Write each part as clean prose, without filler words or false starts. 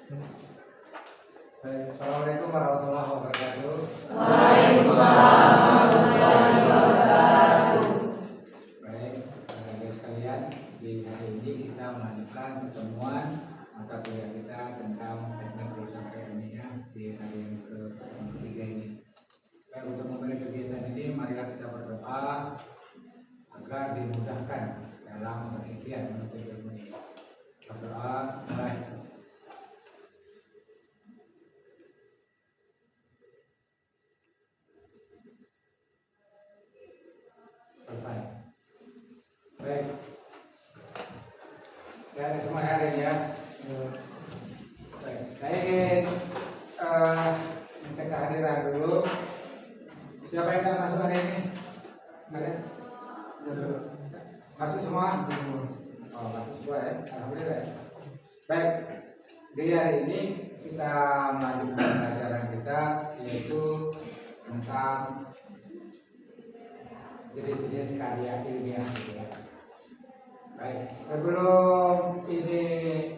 Baik, Assalamualaikum warahmatullahi wabarakatuh. Waalaikumsalam warahmatullahi wabarakatuh. Baik, teman-teman sekalian, di hari ini kita melanjutkan pertemuan mata kuliah kita tentang teknik perusahaan ilmiah di hari yang ketiga ini. Baik, untuk memulai kegiatan ini, marilah kita berdoa agar dimudahkan dalam penelitian menuntut ilmu ini. Berdoa, baik. Selesai. Baik. Saya ada semua hari ini ya. Baik. Saya ingin mencek kehadiran dulu. Siapa yang akan masuk hari ini? Ada? Masuk semua? Oh, masuk semua ya. Alhamdulillah ya. Baik. Di hari ini kita melanjutkan pelajaran kita, yaitu tentang jenis-jenis karya ilmiah gitu ya. Baik, sebelum ini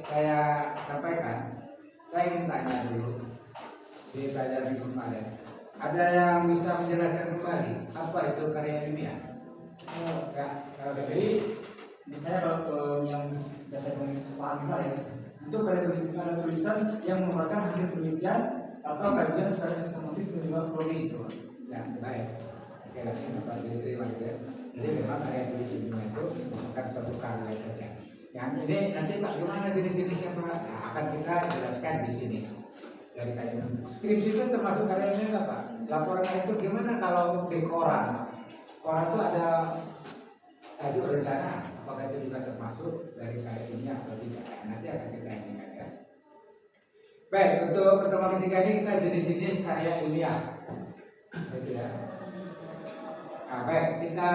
saya sampaikan, saya ingin tanya dulu di pelajaran kemarin. Ada yang bisa menjelaskan kembali apa itu karya ilmiah? Ya, kalau dari saya yang biasa paham kemarin itu karya tulisan yang merupakan hasil penelitian atau kajian secara sistematis dan juga kronis itu. ya baik. Oke, nanti Bapak diterima ya. Jadi memang karya tulis ilmiah itu bukan suatu karya saja. Yang ini nanti Pak gimana jenis-jenisnya Pak? Nah, akan kita jelaskan di sini. Dari karya skripsi itu termasuk karya ilmiah nggak Pak? Laporan itu gimana kalau di koran? Koran itu ada rencana, apakah itu juga termasuk dari karya ilmiah atau tidak? Nanti akan kita inikan ya. Baik, untuk pertemuan ketiga ini kita jenis-jenis karya ilmiah. Itu ya. Nah, baik, kita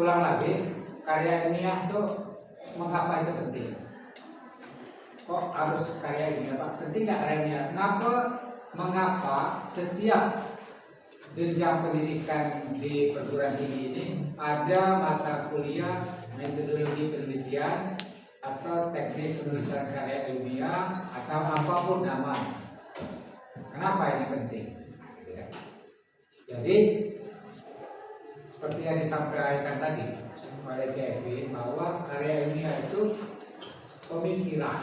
ulang lagi. Karya ilmiah itu mengapa itu penting? Kok harus karya ilmiah Pak? Penting nggak karya ilmiah? Mengapa setiap jenjang pendidikan di perguruan tinggi ini ada mata kuliah metodologi penelitian atau teknik penulisan karya ilmiah atau apapun namanya? Kenapa ini penting? Jadi seperti yang disampaikan tadi oleh Kevin, bahwa karya ilmiah itu pemikiran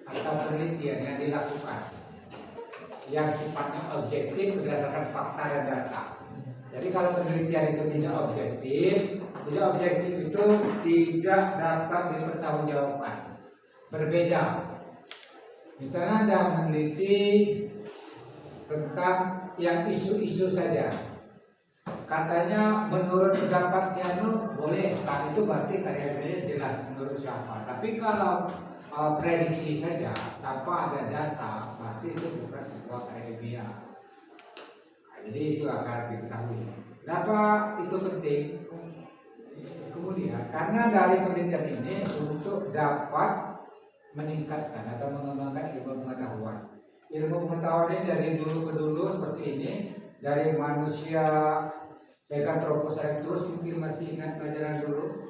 atau penelitian yang dilakukan yang sifatnya objektif berdasarkan fakta dan data. Jadi kalau penelitian itu tidak objektif itu tidak dapat dipertanggungjawabkan. Berbeda. Misalnya Anda meneliti tentang yang isu-isu saja. Katanya menurut pendapat si Anu boleh, kan itu berarti karya ilmiah jelas menurut siapa. Tapi kalau prediksi saja tanpa ada data, berarti itu bukan sebuah karya ilmiah. Nah, jadi itu agar diketahui. Kenapa itu penting? Kemudian karena dari penelitian ini untuk dapat meningkatkan atau mengembangkan ilmu pengetahuan. Ilmu pengetahuan ini dari dulu ke dulu seperti ini, dari manusia Megatroposaurus, mungkin masih ingat pelajaran dulu.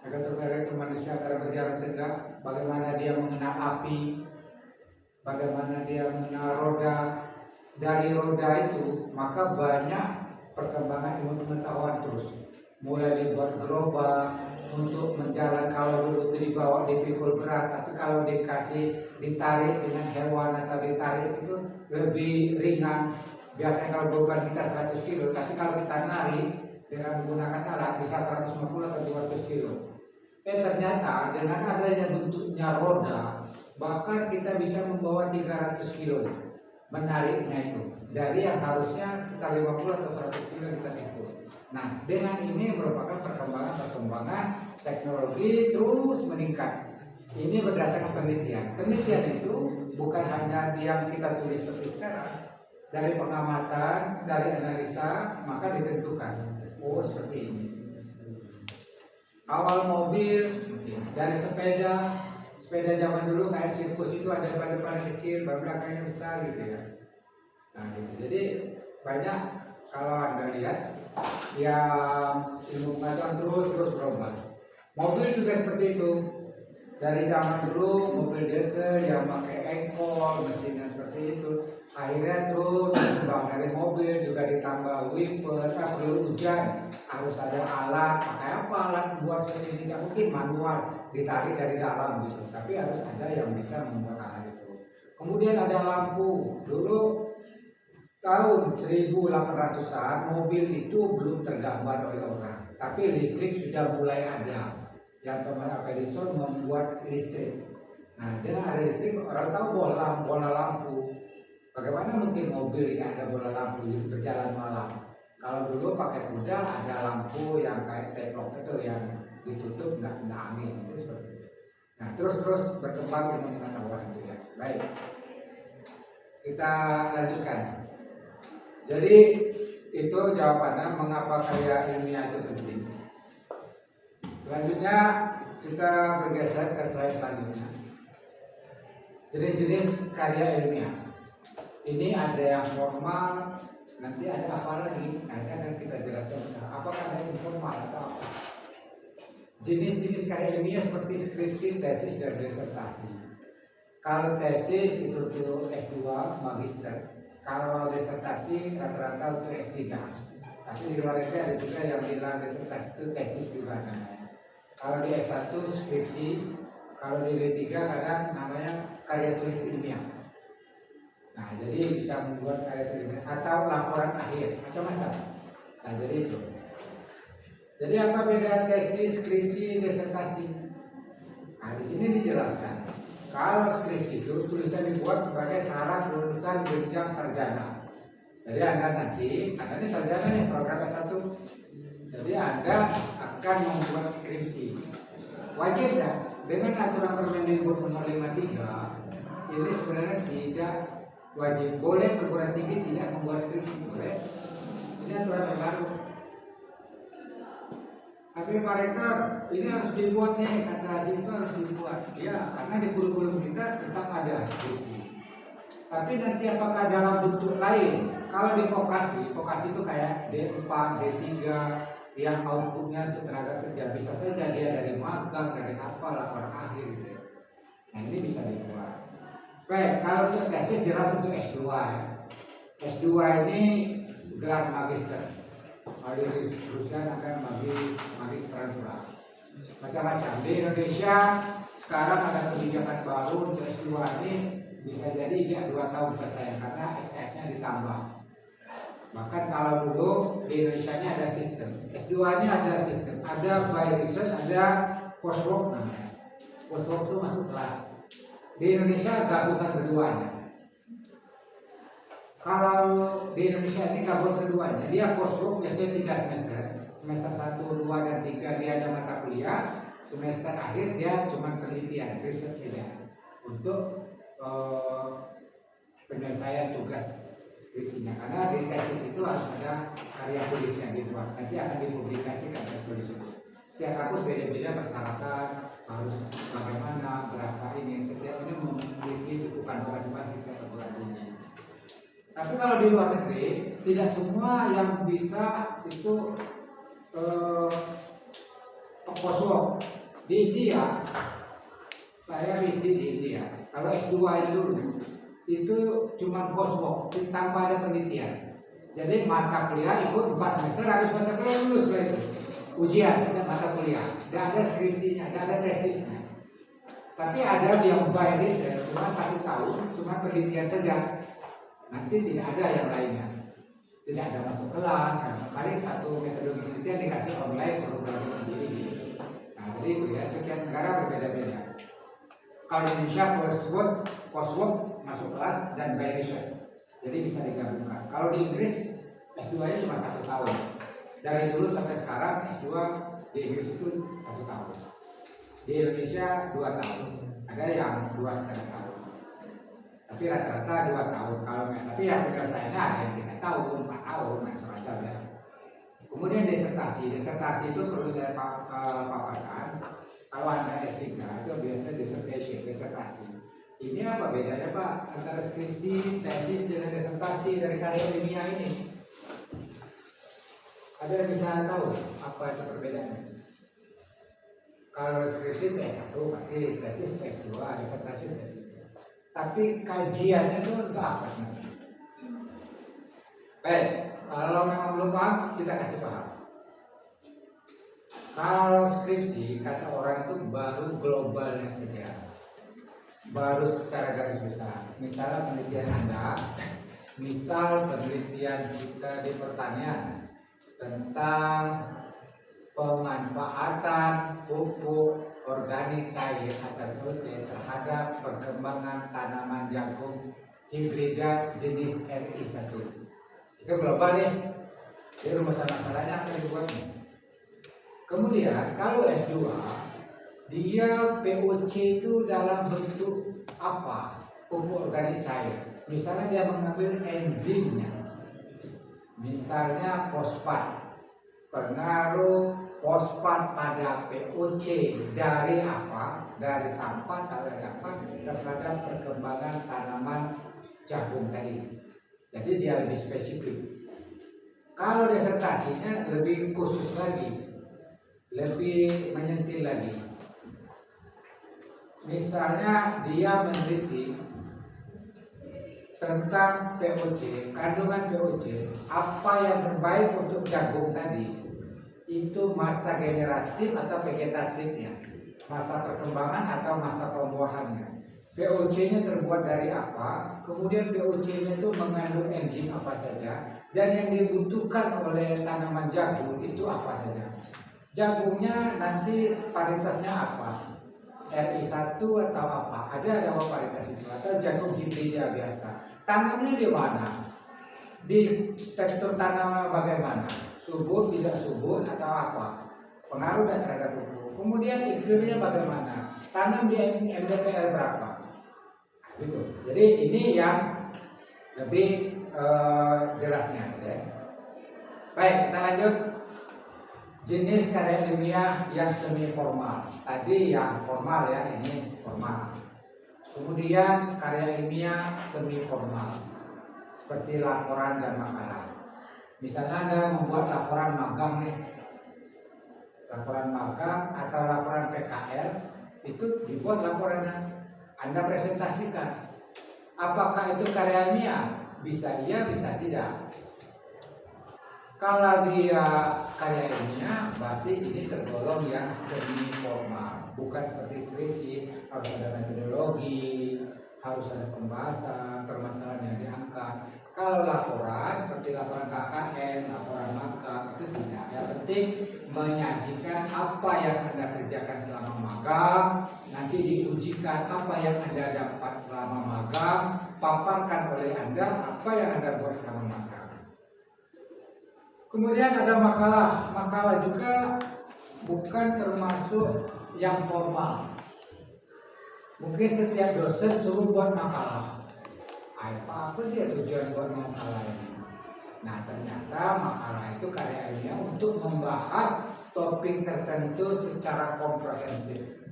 Megatroposaurus itu manusia cara berjalan tegak, bagaimana dia mengenal api, bagaimana dia mengenal roda. Dari roda itu maka banyak perkembangan ilmu pengetahuan terus. Mulai dibuat gerobak untuk menjalan, kalau dulu itu dibawa dipikul berat, tapi kalau ditarik dengan hewan atau ditarik itu lebih ringan. Biasanya kalau beban kita 100 kilo, tapi kalau kita narik dengan menggunakan alat bisa 150 atau 200 kilo. Ternyata dengan adanya bentuknya roda, bahkan kita bisa membawa 300 kilo menariknya itu. Dari yang seharusnya sekitar 50 atau 100 kilo kita pikul. Nah, dengan ini merupakan perkembangan teknologi terus meningkat. Ini berdasarkan penelitian. Penelitian itu bukan hanya yang kita tulis seperti sekarang. Dari pengamatan, dari analisa, maka ditentukan. Oh, seperti ini. Awal mobil, dari sepeda zaman dulu kayak sirkus itu ada depan kecil, belakangnya besar gitu ya. Nah, gitu. Jadi banyak kalau Anda lihat yang ilmu pengetahuan terus berubah. Mobil juga seperti itu. Dari zaman dulu mobil diesel yang pakai engkol, mesinnya seperti itu. Akhirnya terus berkembang dari mobil juga ditambah wiper, kan perlu hujan, harus ada alat. Pakai apa alat buat seperti ini? Tidak mungkin manual ditarik dari dalam gitu. Tapi harus ada yang bisa membuat alat itu. Kemudian ada lampu. Dulu tahun 1800-an mobil itu belum tergambar oleh orang, tapi listrik sudah mulai ada. Yang Thomas Edison membuat listrik. Nah, dengan ada listrik orang tahu bola lampu. Bagaimana mungkin mobil yang ada bola lampu berjalan malam? Kalau dulu pakai kuda ada lampu yang kayak teplok itu yang ditutup nggak kena angin itu seperti itu. Nah, terus berkembang ilmu pengetahuan itu ya. Baik, kita lanjutkan. Jadi itu jawabannya mengapa karya ilmiah itu penting. Selanjutnya kita bergeser ke slide selanjutnya. Jenis-jenis karya ilmiah. Ini ada yang formal, nanti ada apa lagi? Nanti akan kita jelaskan. Apakah ada informal atau apa? Jenis-jenis karya ilmiah seperti skripsi, tesis, dan disertasi. Kalau tesis itu tuh S2, magister. Kalau disertasi rata-rata untuk S3. Tapi di luar itu ada juga yang bilang disertasi itu tesis juga namanya. Kalau di S1 skripsi, kalau di D3 kadang namanya karya tulis ilmiah. Nah, jadi bisa membuat karya tulis ilmiah atau laporan akhir, macam-macam. Nah, jadi itu. Jadi apa beda tesis, skripsi, disertasi? Nah, di sini dijelaskan. Kalau skripsi itu tulisan dibuat sebagai syarat lulusan jenjang sarjana. Jadi Anda nanti, Anda ini sarjana nih program S1. Jadi Anda akan membuat skripsi. Wajib dah dengan aturan Permendikbud nomor 53 ini sebenarnya tidak wajib. Boleh perguruan tinggi tidak membuat skripsi, boleh. Ini aturan terbaru. Tapi Pak Rektor, ini harus dibuat nih, kata hasil itu harus dibuat. Ya, karena di kurikulum kita tetap ada skripsi. Tapi nanti apakah dalam bentuk lain? Kalau di vokasi itu kayak D4, D3 yang outputnya untuk tenaga kerja, bisa saja dia dari magang, dari apa, laporan akhir gitu. Nah, ini bisa dibuat. Baik, kalau untuk tesis jelas untuk S2 ya. S2 ini gelar magister. Kalau di Rusia akan magistran juga. Macam-macam. Di Indonesia sekarang ada kebijakan baru untuk S2 ini bisa jadi dia 2 tahun selesai karena SKS-nya ditambah. Bahkan kalau dulu di Indonesia ini ada sistem S2 ini ada sistem, ada by research, ada coursework namanya. Coursework itu masuk kelas. Di Indonesia gabungan keduanya. Kalau di Indonesia ini gabung keduanya, dia coursework biasanya 3 semester. Semester 1, 2, dan 3 dia ada mata kuliah. Semester akhir dia cuma penelitian, riset saja untuk penyelesaian tugas skripsinya. Karena di tesis itu harus ada karya tulis yang dibuat. Nanti akan dipublikasikan tesis tulis itu. Setiap kampus beda-beda persyaratan, harus bagaimana, berapa ini. Setiap ini memiliki dukungan masing-masing setiap perguruan tinggi. Tapi kalau di luar negeri tidak semua yang bisa itu coursework. Di India, saya PhD di India. Kalau S2 dulu itu cuma coursework tanpa ada penelitian. Jadi mata kuliah ikut 4 semester, habis mata kuliah lulus itu. Ujian setiap mata kuliah. Tidak ada skripsinya, tidak ada tesisnya. Tapi ada yang by research cuma 1 tahun, cuma penelitian saja. Nanti tidak ada yang lainnya. Tidak ada masuk kelas, kan? Paling 1 metode penelitian dikasih online, suruh belajar sendiri gitu. Nah, jadi itu ya, setiap negara berbeda-beda. Kalau di Indonesia coursework masuk kelas dan by research. Jadi bisa digabungkan. Kalau di Inggris S2-nya cuma 1 tahun. Dari dulu sampai sekarang S2 di Inggris itu 1 tahun. Di Indonesia 2 tahun. Ada yang 2,5 tahun. Tapi rata-rata 2 tahun. Tapi yang penyelesaiannya ada yang 3 tahun, 4 tahun, macam-macam ya. Kemudian disertasi itu perlu saya paparkan. Kalau Anda S3 itu biasanya disertasi. Ini apa bedanya Pak antara skripsi, tesis dengan disertasi dari karya ilmiah ini? Ada yang bisa tahu apa itu perbedaannya? Kalau skripsi itu S1 pasti, tesis itu S2, disertasi itu S3. Tapi kajiannya itu untuk apa sebenarnya? Baik, kalau memang belum paham, kita kasih paham. Kalau skripsi, kata orang itu baru globalnya saja, baru secara garis besar. Misalnya penelitian Anda, misal penelitian kita di pertanian tentang pemanfaatan pupuk organik cair atau POC terhadap perkembangan tanaman jagung hibrida jenis RI1. Itu global nih. Jadi rumusan masalahnya apa yang dibuatnya. Kemudian kalau S2, dia POC itu dalam bentuk apa? Pupuk organik cair. Misalnya dia mengambil enzimnya. Misalnya fosfat. Pengaruh fosfat pada POC dari apa? Dari sampah atau dari apa? Terhadap perkembangan tanaman jagung tadi. Jadi dia lebih spesifik. Kalau disertasinya lebih khusus lagi, lebih menyentil lagi. Misalnya dia meneliti tentang POC, kandungan POC, apa yang terbaik untuk jagung tadi. Itu masa generatif atau vegetatifnya, masa perkembangan atau masa pembuahannya. POC-nya terbuat dari apa, kemudian POC-nya itu mengandung enzim apa saja, dan yang dibutuhkan oleh tanaman jagung itu apa saja. Jagungnya nanti paritasnya apa, RI1 atau apa, ada paritas itu, atau jagung hibrida biasa. Tanamnya di mana, di tekstur tanamnya bagaimana, subur, tidak subur, atau apa, pengaruh dan terhadap pupuk. Kemudian iklimnya bagaimana, tanam di MDPL berapa, gitu. Jadi ini yang lebih jelasnya, ya. Baik, kita lanjut. Jenis karya ilmiah yang semi formal. Tadi yang formal ya, ini formal. Kemudian karya ilmiah semi formal, seperti laporan dan makalah. Misalnya Anda membuat laporan magang nih, laporan magang atau laporan PKL, itu dibuat laporannya, Anda presentasikan. Apakah itu karya ilmiah? Bisa iya, bisa tidak. Kalau dia karya ilmiah, berarti ini tergolong yang semi formal, bukan seperti skripsi, harus ada metodologi, harus ada pembahasan, permasalahan yang diangkat. Kalau laporan seperti laporan KKN, laporan magang itu tidak. Yang penting menyajikan apa yang Anda kerjakan selama magang, nanti diujikan apa yang Anda dapat selama magang, paparkan oleh Anda apa yang Anda buat selama magang. Kemudian ada makalah. Makalah juga bukan termasuk yang formal. Mungkin setiap dosen suruh buat makalah. Apa dia tujuan buat makalah ini? Nah, ternyata makalah itu karya ilmiah untuk membahas topik tertentu secara komprehensif.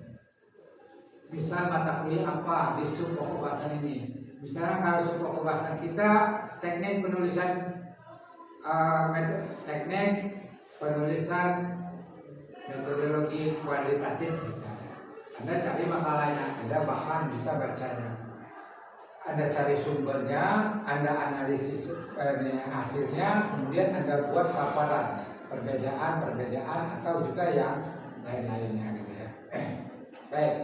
Misal mata kuliah apa di sub pokok bahasan ini. Misalnya kalau sub pokok bahasan kita teknik penulisan metodologi kualitatif misalnya. Anda cari makalahnya, Anda bahkan bisa bacanya. Anda cari sumbernya, Anda analisis hasilnya, kemudian Anda buat paparan perbedaan atau juga yang lain-lainnya gitu ya. Baik.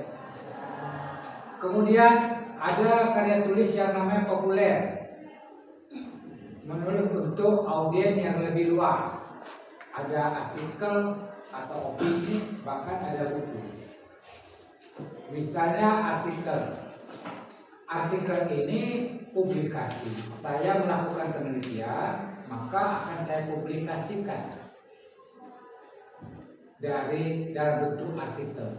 Kemudian ada karya tulis yang namanya populer. Menulis untuk audiens yang lebih luas. Ada artikel atau opini, bahkan ada buku. Misalnya artikel ini publikasi. Saya melakukan penelitian, maka akan saya publikasikan dalam bentuk artikel,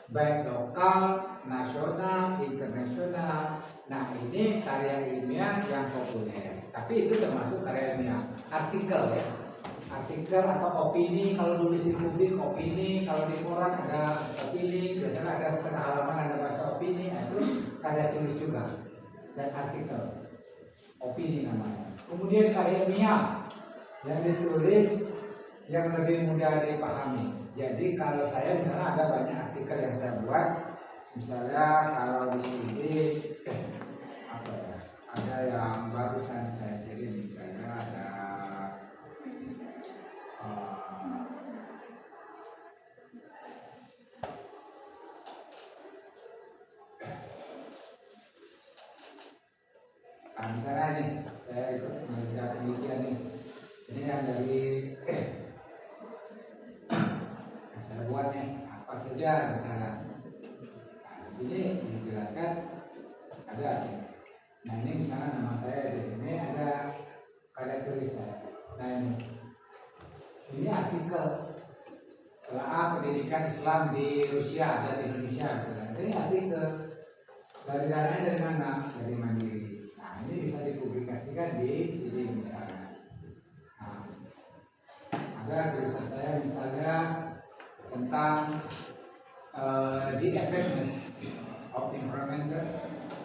baik lokal, nasional, internasional. Nah, ini karya ilmiah yang populer. Tapi itu termasuk karya ilmiah. Artikel ya, artikel atau opini. Kalau tulis di publik opini, kalau di koran ada opini. Biasanya ada setengah halaman Anda baca opini, itu karya tulis juga. Dan artikel, opini namanya. Kemudian karya ilmiah yang ditulis yang lebih mudah dipahami. Jadi kalau saya misalnya ada banyak artikel yang saya buat, misalnya kalau di sini apa ya, ada yang barusan saya kirim, misalnya ada misalnya nih, saya ikut mengerjakan penelitian nih, ini yang dari yang saya buat nih, apa saja misalnya. Nah, di sini dijelaskan ada. Nah ini misalnya nama saya di sini ada karya tulis saya. Nah ini artikel telah pendidikan Islam di Rusia dan Indonesia. Ini artikel dari dananya dari mana? Dari Mandiri. Nah ini bisa dipublikasikan di sini misalnya. Nah, ada tulisan saya misalnya tentang the effectiveness of information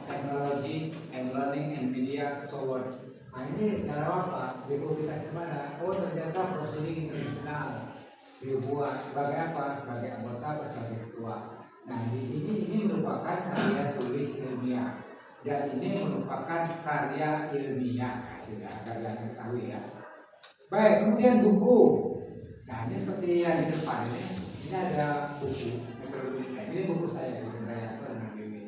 technology and learning and media toward. Nah ini dalam apa? Dipublikasi mana? Oh ternyata prosedur internasional dibuat sebagai apa? Sebagai anggota atau sebagai ketua. Nah di sini ini merupakan karya tulis ilmiah dan ini merupakan karya ilmiah. Nah, agar yang ketahui ya. Baik, kemudian buku. Nah ini seperti yang di depan ini ada buku metodologi. Ini buku saya di Kreator dengan Dewi.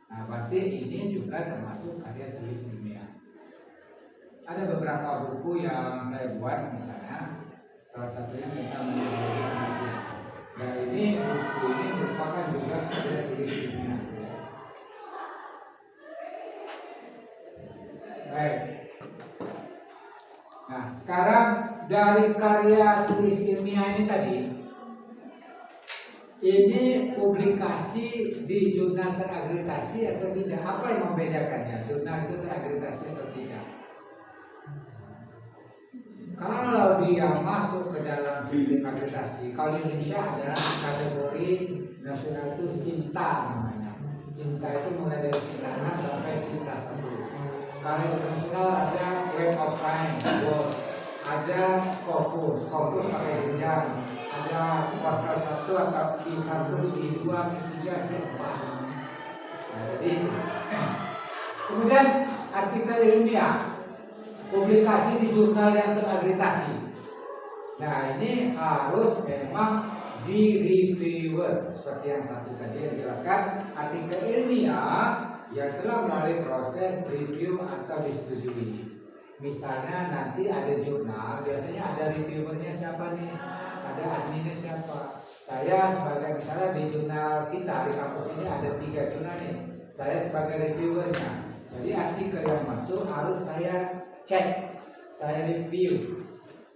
Nah berarti ini juga termasuk karya tulis ilmiah. Ada beberapa buku yang saya buat misalnya, salah satunya tentang metodologi seperti. Dan ini buku ini merupakan juga karya tulis ilmiah. Baik. Nah sekarang dari karya tulis ilmiah ini tadi, ini publikasi di jurnal terakreditasi atau tidak? Apa yang membedakannya? Jurnal itu terakreditasi atau tidak? Kalau dia masuk ke dalam sistem akreditasi, kalau di Indonesia ada kategori nasional itu SINTA namanya. SINTA itu mulai dari SINTA 6 sampai SINTA 1. Kalau internasional ada Web of Science, ada Scopus pakai jenjang, ada kuartal 1 atau Q1, Q2, Q3, Q4. Nah, jadi kemudian artikel ilmiah, publikasi di jurnal yang terakreditasi. Nah ini harus memang di reviewer seperti yang satu tadi yang dijelaskan, artikel ilmiah yang telah melalui proses review atau disetujui. Misalnya nanti ada jurnal, biasanya ada reviewernya siapa nih? Ada adminnya siapa? Saya sebagai misalnya di jurnal kita di kampus ini ada 3 jurnal nih. Saya sebagai reviewernya. Jadi artikel yang masuk harus saya cek, saya review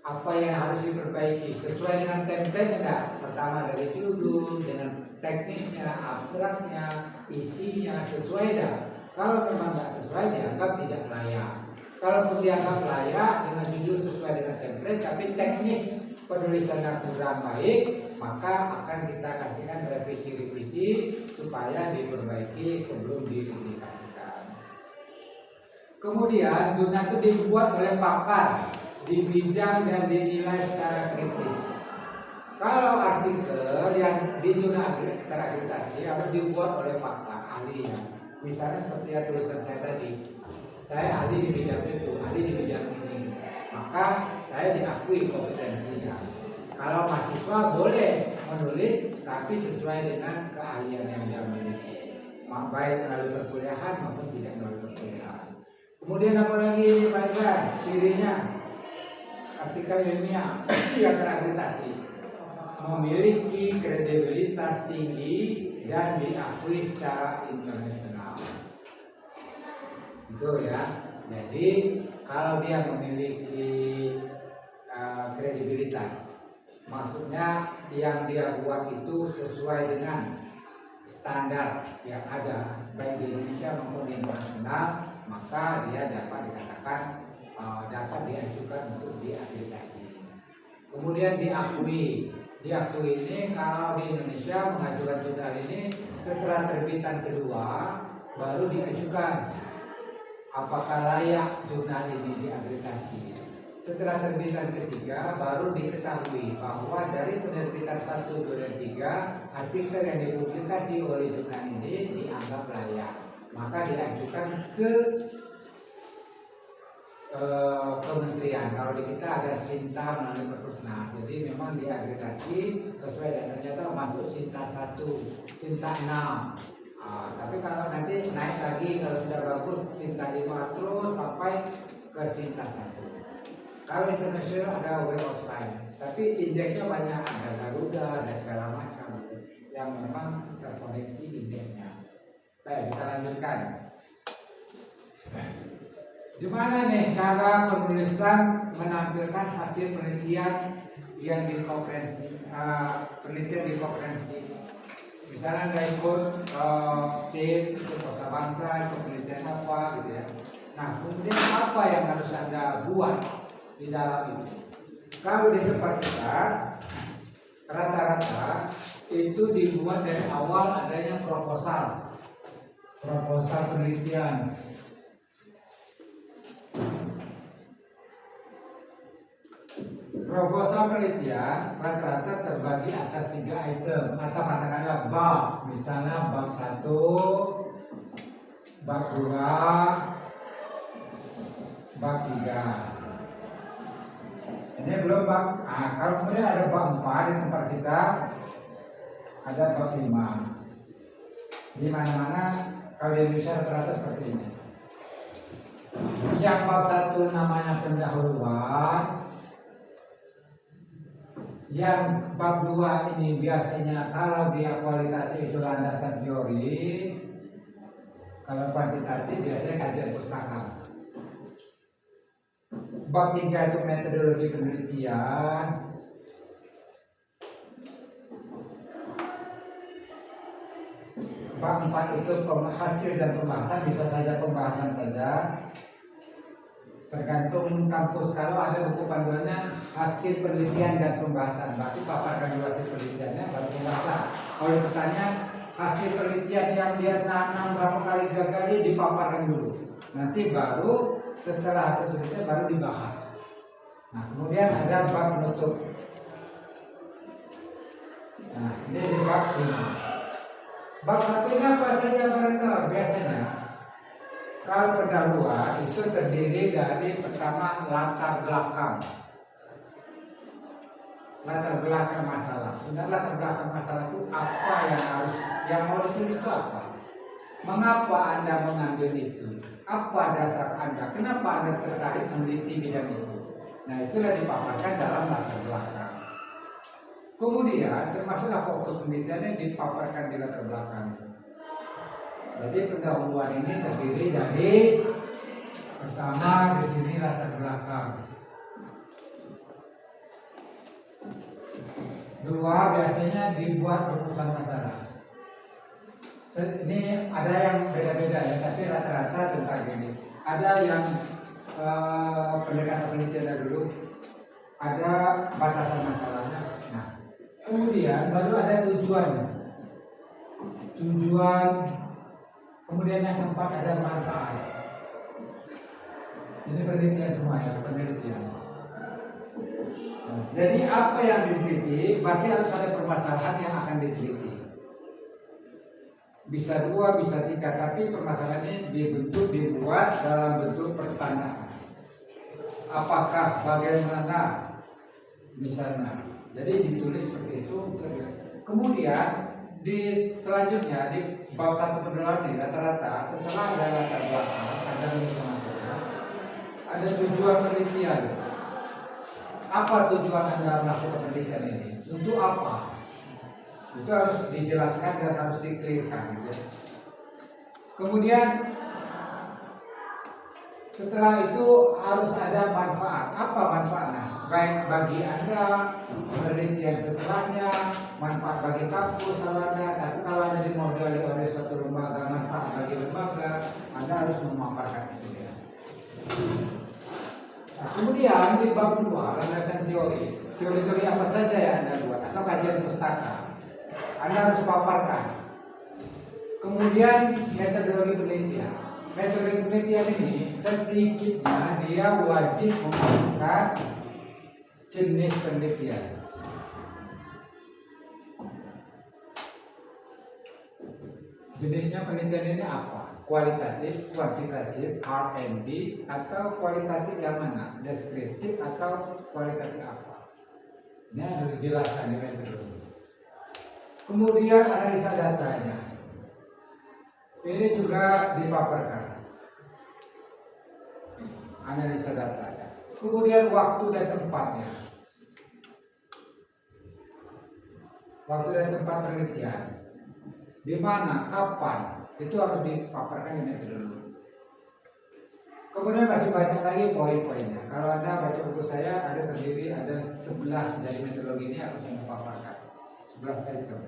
apa yang harus diperbaiki sesuai dengan template enggak? Pertama dari judul, dengan teknisnya, abstraknya, isinya sesuai dah. Kalau memang nggak sesuai dianggap tidak layak. Kalaupun dianggap layak dengan judul sesuai dengan template tapi teknis penulisannya kurang baik, maka akan kita kasihkan revisi-revisi supaya diperbaiki sebelum dipublikasikan. Kemudian jurnal itu dibuat oleh pakar di bidang dan dinilai secara kritis. Kalau artikel yang di jurnal terakreditasi harus dibuat oleh pakar ahli ya. Misalnya seperti yang tulisan saya tadi, saya ahli di bidang itu, ahli di bidang ini, maka saya diakui kompetensinya. Kalau mahasiswa boleh menulis tapi sesuai dengan keahlian yang dia miliki, baik melalui perkuliahan maupun tidak melalui perkuliahan. Kemudian apa lagi Pak Iqbal? Cirinya artikel ilmiah yang terakreditasi memiliki kredibilitas tinggi dan diakui secara internasional. Itu ya. Jadi kalau dia memiliki kredibilitas, maksudnya yang dia buat itu sesuai dengan standar yang ada baik di Indonesia maupun di internasional, maka dia dapat dikatakan dapat diajukan untuk diakreditasi. Kemudian diakui ini kalau di Indonesia mengajukan jurnal ini setelah terbitan kedua baru diajukan apakah layak jurnal ini diakreditasi. Setelah terbitan ketiga, baru diketahui bahwa dari penerbitan 1, 2, dan 3, artikel yang dipublikasi oleh jurnal ini dianggap layak. Maka diajukan ke kementerian. Kalau di kita ada Sinta melalui Perpusnas. Jadi memang diagregasi sesuai dan ternyata masuk Sinta 1, Sinta 6. Tapi kalau nanti naik lagi, kalau sudah bagus Sinta 5 terus sampai ke Sinta 1. Kalau internasional ada Web of Science, tapi indeksnya banyak, ada Garuda, ada segala macam yang memang terkoneksi indeksnya. Baik, kita lanjutkan. Gimana nih cara penulisan menampilkan hasil penelitian yang dikomprensi, penelitian dikomprensi. Misalnya ada ikut tim, ikut Kosa Bangsa, ikut penelitian apa gitu ya. Nah, kemudian apa yang harus Anda buat di dalam itu? Kalau di tempat kita rata-rata itu dibuat dari awal adanya proposal penelitian. Proposal penelitian rata-rata terbagi atas 3 item atau katakanlah bab, misalnya bab 1, bab 2, bab 3. Ini belum bab. Kalau kemudian ada bab 4 di tempat kita, ada bab 5. Di mana-mana kalau di Indonesia rata-rata seperti ini. Yang bab 1 namanya pendahuluan. Yang bab 2 ini biasanya kalau dia kualitatif itu landasan teori. Kalau kuantitatif biasanya kajian pustaka. Bab 3 itu metodologi penelitian. Bab 4 itu hasil dan pembahasan, bisa saja pembahasan saja. Tergantung kampus. Kalau ada buku panduannya hasil penelitian dan pembahasan, berarti paparkan dulu hasil penelitiannya baru pembahasan. Kalau pertanyaan hasil penelitian yang dia tanam berapa kali gagal dipaparkan dulu. Nanti baru setelah hasil penelitian baru dibahas. Nah, kemudian ada bab penutup. Nah, ini di bab 5. Bab 1 ini apa saja mereka? Biasanya kalau pendahuluan itu terdiri dari pertama latar belakang masalah. Sebenarnya latar belakang masalah itu apa yang mau ditulis itu apa? Mengapa Anda mengambil itu? Apa dasar Anda? Kenapa Anda tertarik meneliti bidang itu? Nah, itulah dipaparkan dalam latar belakang. Kemudian termasuklah fokus penelitiannya dipaparkan di latar belakang. Jadi pendahuluan ini terdiri dari pertama di sini latar belakang. 2 biasanya dibuat rumusan masalah. Ini ada yang beda-beda ya, tapi rata-rata tentang ini. Ada yang pendekatan penelitiannya dulu, ada batasan masalahnya. Nah, kemudian baru ada tujuan. Kemudian yang keempat ada manfaat. Ini penelitian semua ya, penelitian. Jadi apa yang diteliti, berarti harus ada permasalahan yang akan diteliti. Bisa 2, bisa 3, tapi permasalahan ini dibuat dalam bentuk pertanyaan. Apakah, bagaimana, misalnya. Jadi ditulis seperti itu. Kemudian selanjutnya di bab 1 pendahuluan ini rata-rata setelah ada latar belakang, ada rumusan masalah, ada tujuan penelitian. Apa tujuan Anda melakukan penelitian ini? Untuk apa? Itu harus dijelaskan dan harus di-clearkan gitu. Kemudian setelah itu harus ada manfaat. Apa manfaatnya? Baik bagi Anda, penelitian setelahnya, manfaat bagi kampus kalau Anda, tapi kalau Anda dimodali oleh suatu lembaga, manfaat bagi lembaga, Anda harus memaparkan itu ya. Nah, kemudian di bab 2 landasan teori apa saja yang Anda buat atau kajian pustaka, Anda harus paparkan. Kemudian metodologi penelitian. metode penelitian ini sedikitnya dia wajib memasukkan jenis penelitian. Jenisnya penelitian ini apa? Kualitatif, kuantitatif, R&D, atau kualitatif yang mana? Deskriptif atau kualitatif apa? Ini harus dijelaskan di metode. Kemudian analisa datanya. Ini juga dipaparkan. Analisa datanya. Kemudian waktu dan tempatnya. Waktu dan tempat penelitian. Di mana, kapan, itu harus dipaparkan di metode. Kemudian masih banyak lagi poin-poinnya. Kalau Anda baca buku saya, ada 11 dari metodologi ini harus saya paparkan. 11 item.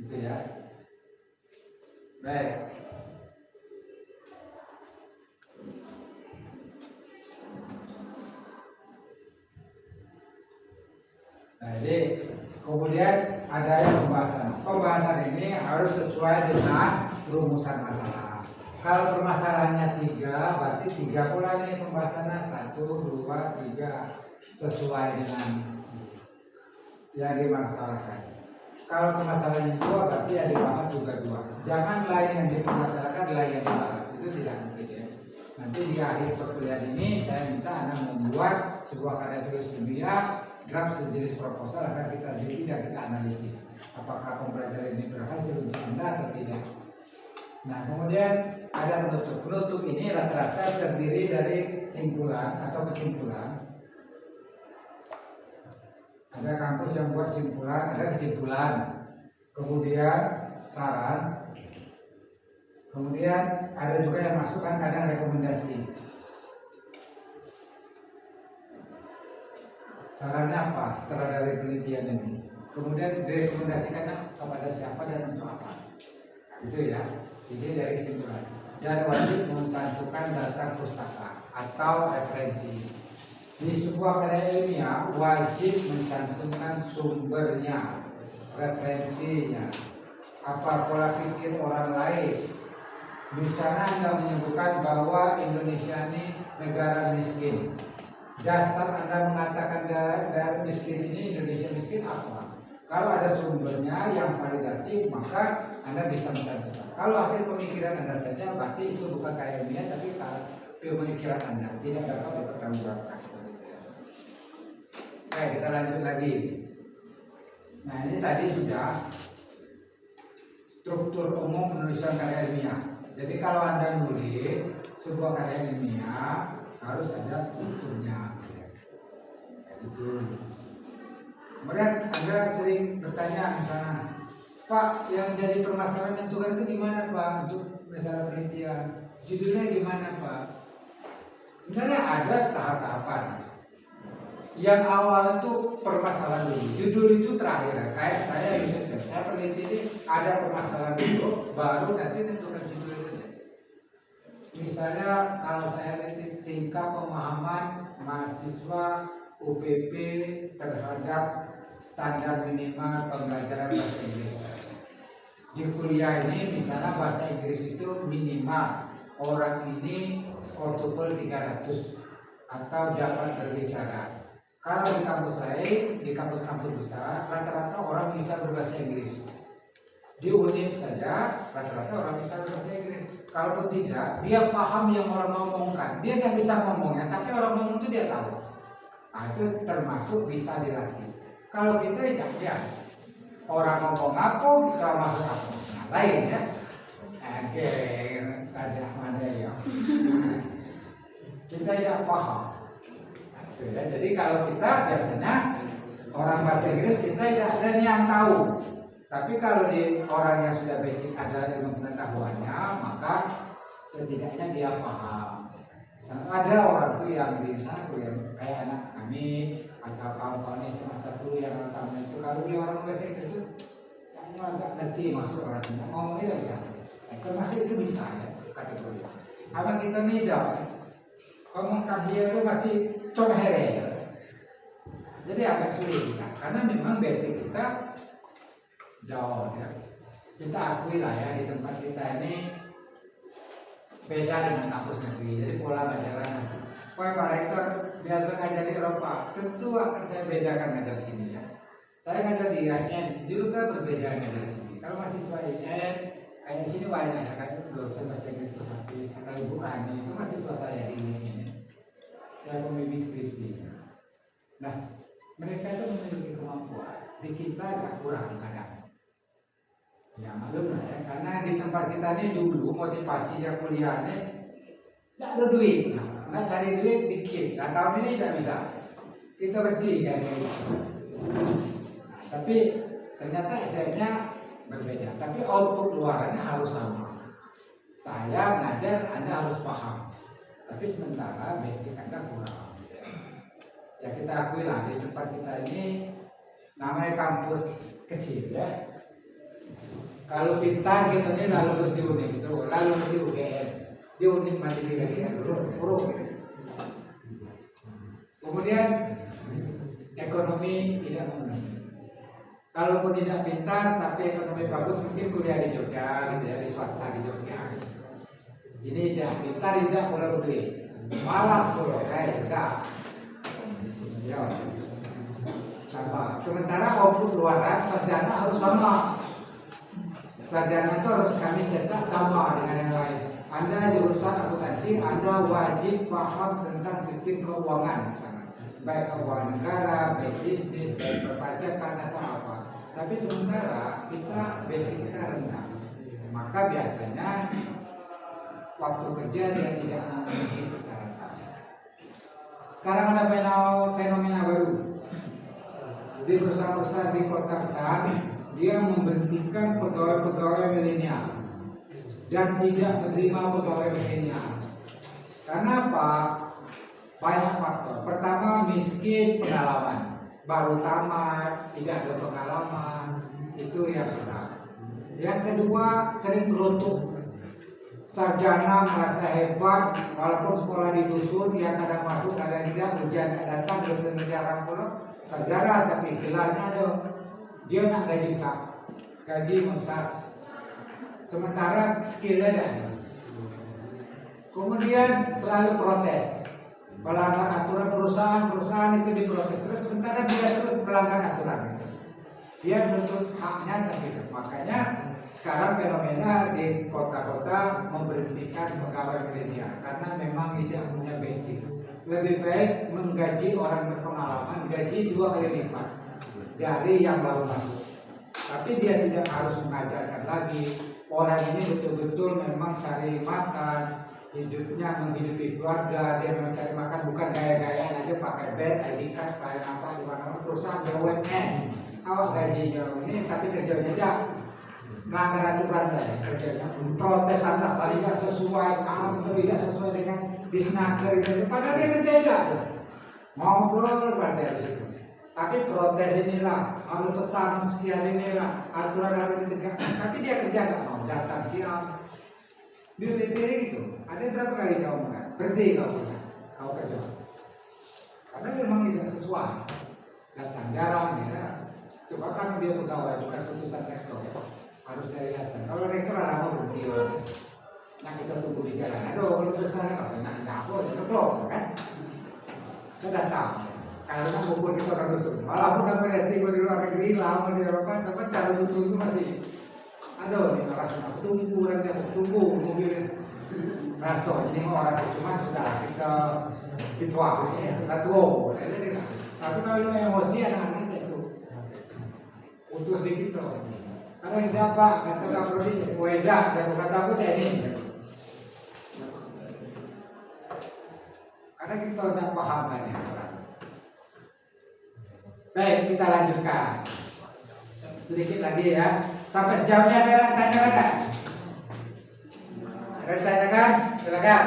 Gitu ya. Baik. Nah, jadi kemudian ada yang pembahasan. Pembahasan ini harus sesuai dengan rumusan masalah. Kalau permasalahannya 3, berarti 3 pula nih pembahasannya 1, 2, 3 sesuai dengan yang dimasalahkan. Kalau permasalahannya 2, berarti yang dibahas juga 2. Jangan lain yang dipermasalahkan, lain yang dibahas. Itu tidak mungkin ya. Nanti di akhir perkuliahan ini saya minta Anda membuat sebuah karya tulis ilmiah, draft sejenis proposal akan kita teliti dan kita analisis. Apakah pembelajaran ini berhasil untuk Anda atau tidak. Nah, kemudian ada penutup. Penutup ini rata-rata terdiri dari simpulan atau kesimpulan. Ada kampus yang buat simpulan, ada kesimpulan, kemudian saran, kemudian ada juga yang masukkan kadang rekomendasi. Sarannya apa setelah dari penelitian ini? Kemudian direkomendasikan kepada siapa dan untuk apa? Itu ya, ini dari kesimpulan. Dan wajib mencantumkan data pustaka atau referensi. Di sebuah karya ilmiah wajib mencantumkan sumbernya, referensinya, apa pola pikir orang lain. Misalnya Anda menyebutkan bahwa Indonesia ini negara miskin. Dasar Anda mengatakan dari miskin ini Indonesia miskin apa? Kalau ada sumbernya yang validasi, maka Anda bisa mencantumkan. Kalau hasil pemikiran Anda saja, berarti itu bukan karya ilmiah, tapi pemikiran Anda tidak dapat dipertanggungjawabkan. Oke, kita lanjut lagi. Nah, ini tadi sudah struktur umum penulisan karya ilmiah. Jadi kalau Anda menulis sebuah karya ilmiah harus ada strukturnya. Gitu. Kemudian Anda sering bertanya misalnya, Pak, yang jadi permasalahan menentukan itu gimana Pak untuk masalah penelitian? Judulnya gimana Pak? Sebenarnya ada tahap-tahapan. Yang awal itu permasalahan dulu, judul itu terakhir. Kayak saya researcher, saya peneliti ini ada permasalahan dulu, baru nanti tentukan judul saja. Misalnya kalau saya peneliti tingkat pemahaman mahasiswa UPP terhadap standar minimal pembelajaran bahasa Inggris. Di kuliah ini misalnya bahasa Inggris itu minimal orang ini skor TOEFL 300 atau dapat berbicara. Kalau di kampus lain, di kampus-kampus besar, rata-rata orang bisa berbahasa Inggris. Di UNIF saja, rata-rata orang bisa berbahasa Inggris. Kalaupun tidak, dia paham yang orang ngomongkan. Dia nggak bisa ngomongnya, tapi orang ngomong itu dia tahu. Nah, itu termasuk bisa dilatih. Kalau kita tidak, ya orang ngomong apa, kita masuk apa. Nah, lain ya. Oke, ada ya. Kita tidak paham. Ya, jadi kalau kita biasanya orang bahasa Inggris kita tidak ada yang tahu. Tapi kalau di orang yang sudah basic ada ilmu pengetahuannya, maka setidaknya dia paham. Misalnya ada orang tuh yang di sana kuliah kayak anak kami atau kawan-kawan SMA 1 yang tamu itu kalau dia orang bahasa Inggris itu saya agak ngerti masuk orang Cina ngomongnya nggak bisa. Termasuk itu bisa ya kategori. Karena kita tidak ngomong dia itu masih cohere, jadi agak sulit ya. Karena memang basic kita jauh ya. Kita akui lah ya di tempat kita ini beda dengan kampus negeri. Jadi pola pelajaran. Pak Rektor biasa ngajar di Eropa, tentu akan saya bedakan ngajar sini ya. Saya ngajar di IAIN juga berbeda ngajar sini. Kalau mahasiswa IAIN kayak sini banyak ya kan dosen bahasa Inggris terhapis, kata Ibu Ani itu mahasiswa saya di IAIN. Saya pembimbing skripsi. Nah, mereka itu memiliki kemampuan, di kita agak kurang kadang. Ya maklum lah ya, karena di tempat kita ini dulu motivasinya kuliahnya tidak ada duit, nah cari duit dikit. Nah tahun ini tidak bisa, kita berhenti kan gitu. Tapi ternyata SDM-nya berbeda, tapi output luarannya harus sama. Saya ngajar, Anda harus paham, tapi sementara basic Anda kurang. Ya kita akui lah di tempat kita ini namanya kampus kecil ya. Kalau pintar gitu nih lalu lulus di UNIF itu, lalu lulus di UGM, di UNIF masih lagi kan dulu. Kemudian ekonomi tidak memenuhi. Kalaupun tidak pintar tapi ekonomi bagus mungkin kuliah di Jogja gitu ya, di swasta di Jogja. Ini tidak pintar tidak boleh duit, malas boleh, sudah. Ya, sama. Sementara output luaran sarjana harus sama. Sarjana itu harus kami cetak sama dengan yang lain. Anda jurusan akuntansi, Anda wajib paham tentang sistem keuangan misalnya, baik keuangan negara, baik bisnis, baik perpajakan atau apa. Tapi sementara kita basic kita rendah, maka biasanya waktu kerja dia tidak memenuhi persyaratan. Sekarang ada fenomena baru di perusahaan-perusahaan di kota besar, dia memberhentikan pegawai-pegawai milenial dan tidak menerima pegawai milenial. Karena apa? Banyak faktor. Pertama, miskin pengalaman, baru tamat, tidak ada pengalaman, itu yang pertama. Yang kedua, sering beruntung. Sarjana merasa hebat, walaupun sekolah di dusun, yang kadang masuk, kadang tidak, hujan datang, dosen jarang pulang. Sarjana tapi gelarnya ada, dia nak gaji besar, gaji besar. Sementara skillnya ada. Kemudian selalu protes, melanggar aturan perusahaan itu diprotes terus. Sementara dia terus melanggar aturan. Dia menuntut haknya tapi makanya sekarang fenomena di kota-kota memberhentikan pegawai milenial karena memang tidak punya basic. Lebih baik menggaji orang berpengalaman, gaji 2 kali lipat dari yang baru masuk. Tapi dia tidak harus mengajarkan lagi. Orang ini betul-betul memang cari makan, hidupnya menghidupi keluarga, dia memang cari makan bukan gaya-gayaan aja pakai bed, ID card, kayak apa di mana-mana perusahaan BUMN. Awak gajinya ini tapi kerjanya aja melanggar aturan lah kerjanya, protes atas tidak sesuai, kamu tidak sesuai dengan disnaker itu, padahal dia kerja juga ngobrol pada di situ. Tapi protes inilah harus pesan sekian inilah aturan harus ditegakkan, tapi dia kerja nggak mau, datang siang di DPR gitu. Ada berapa kali saya omongkan berhenti kau kerja karena memang tidak sesuai, datang jarang ya. Coba kan dia pegawai bukan putusan rektor ya, harus dari yayasan. Kalau rektor ada mau berhenti, nah kita tunggu di jalan. Aduh kalau besar kan senang dapur itu dong kan. Kita datang, karena buku kita orang dusun. Walaupun aku SD gue di luar negeri, lama di Eropa, tapi cara dusun itu masih. Aduh ini orang aku tunggu nanti aku tunggu mobilnya. Raso ini orang cuma sudah kita dituang ya, ratuo. Tapi kalau emosi anak-anak itu utus dikit tuh. Karena tidak pak, kata Kak Prodi, weda, dan kata aku cek ini. Karena kita tidak paham kan ya orang. Baik, kita lanjutkan. Sedikit lagi ya. Sampai sejauh ini ada yang tanya kan? Ada yang tanyakan? Silakan.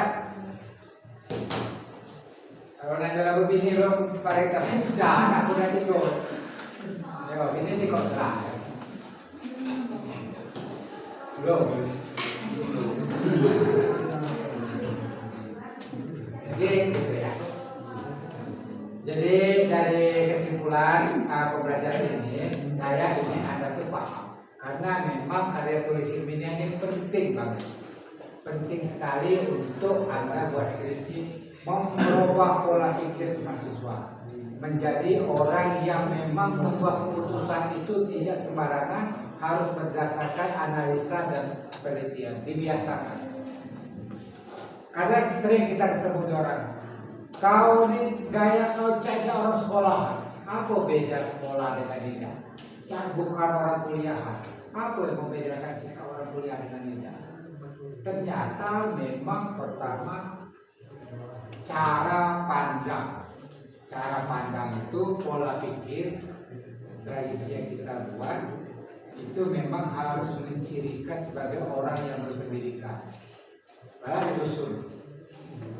Kalau nanya lagu bini belum Pak Rektor, sudah, aku udah tidur. Ya, ini sih kok salah. Belum. Jadi dari kesimpulan pembelajaran ini, saya ingin Anda tuh paham, karena memang karya tulis ilmiah ini penting banget. penting sekali untuk Anda buat skripsi merubah pola pikir mahasiswa menjadi orang yang memang membuat keputusan itu tidak sembarangan, harus berdasarkan analisa dan penelitian. Dibiasakan. Kadang sering kita ketemu orang, kau ini gaya kau cek orang sekolah. Apa beda sekolah dengan dia? Bukan orang kuliah. Apa yang membedakan sikap orang kuliah dengan dia? Ternyata memang pertama cara pandang. Cara pandang itu pola pikir tradisi yang kita buat itu memang harus mencirikan sebagai orang yang berpendidikan. Padahal dusun,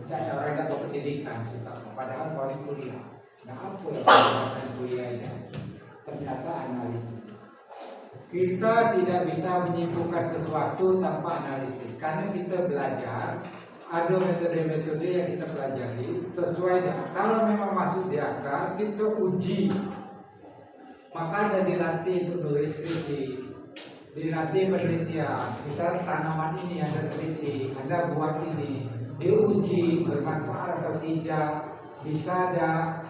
saya orang yang berpendidikan suka, padahal kau ini kuliah. Nah apa yang melakukan kuliah ini? Ternyata analisis. Kita tidak bisa menyimpulkan sesuatu tanpa analisis, karena kita belajar. Ada metode-metode yang kita pelajari sesuai dengan, kalau memang masuk di akal kita uji. Maka ada dilatih untuk nulis skripsi, dilatih penelitian. Misalnya tanaman ini Anda teliti, Anda buat ini, diuji bermanfaat atau tidak, bisa ada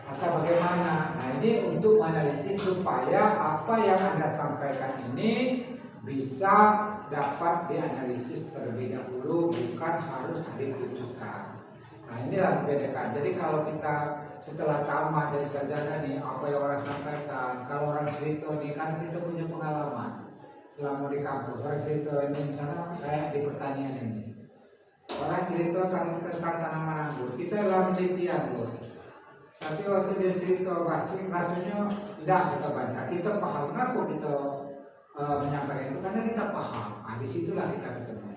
atau bagaimana. Nah ini untuk analisis supaya apa yang Anda sampaikan ini bisa dapat dianalisis terlebih dahulu, bukan harus diputuskan. Nah inilah membedakan. Jadi kalau kita setelah tamat dari sarjana nih, apa yang orang sampaikan, kalau orang cerita nih, kan kita punya pengalaman selama di kampus. Orang cerita ini misalnya kayak di pertanian ini, orang cerita tentang tanaman anggur, kita dalam penelitian tuh. Tapi waktu dia cerita rasanya tidak kita bantah, kita paham kenapa kita menyampaikan itu, karena kita paham. Nah, disitulah kita ketemu.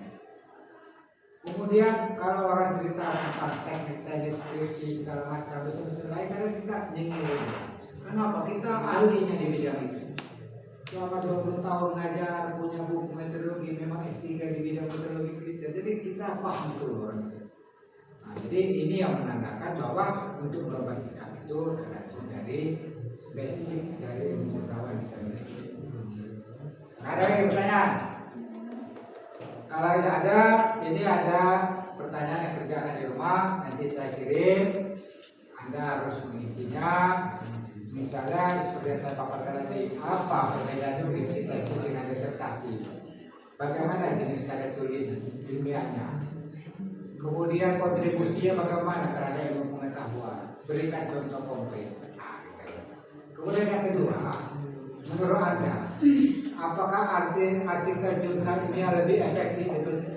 Kemudian kalau orang cerita tentang teknik skripsi segala macam, besar-besar lain, cara kita nyinggung. Kenapa? Kita ahlinya di bidang itu. Selama 20 tahun ngajar, punya buku metodologi, memang S3 di bidang metodologi kita. Jadi kita paham tuh. Nah, jadi ini yang menandakan bahwa untuk merubah sikap itu tergantung dari basic dari ilmu pengetahuan bisa memiliki. Ada yang pertanyaan? Kalau tidak ada, ini ada pertanyaan yang kerjakan di rumah, nanti saya kirim. Anda harus mengisinya. Misalnya seperti yang saya paparkan tadi, apa perbedaan skripsi tesis dengan disertasi? Bagaimana jenis karya tulis ilmiahnya? Kemudian kontribusinya bagaimana terhadap ilmu pengetahuan? Berikan contoh konkret. Nah, gitu. Kemudian yang kedua, menurut Anda, apakah artikel jurnal ini lebih efektif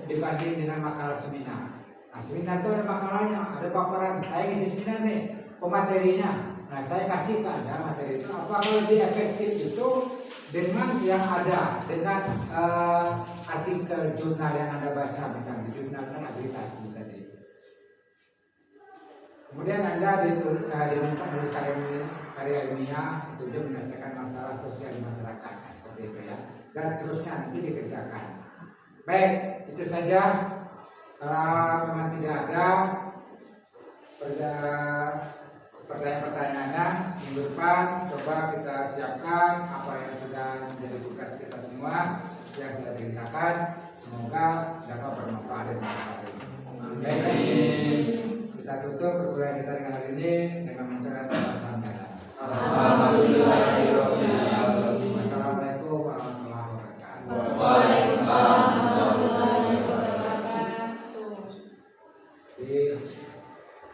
dibanding dengan makalah seminar? Nah, seminar itu ada makalahnya, ada paparan. Saya ngisi seminar nih, pematerinya. Nah, saya kasih ke Anda materi itu. Apakah lebih efektif itu dengan yang ada, dengan artikel jurnal yang Anda baca, misalnya di jurnal kan akreditasi tadi. Kemudian Anda diminta menulis karya ilmiah, itu dia menyelesaikan masalah sosial di masyarakat, nah, seperti itu ya. Dan seterusnya nanti dikerjakan. Baik, itu saja. Kalau memang tidak ada pertanyaan-pertanyaannya, minggu depan coba kita siapkan apa yang sudah menjadi tugas kita semua yang sudah dikerjakan. Semoga dapat bermanfaat dan bermanfaat. Baik, kita tutup perkuliahan kita dengan hari ini dengan mengucapkan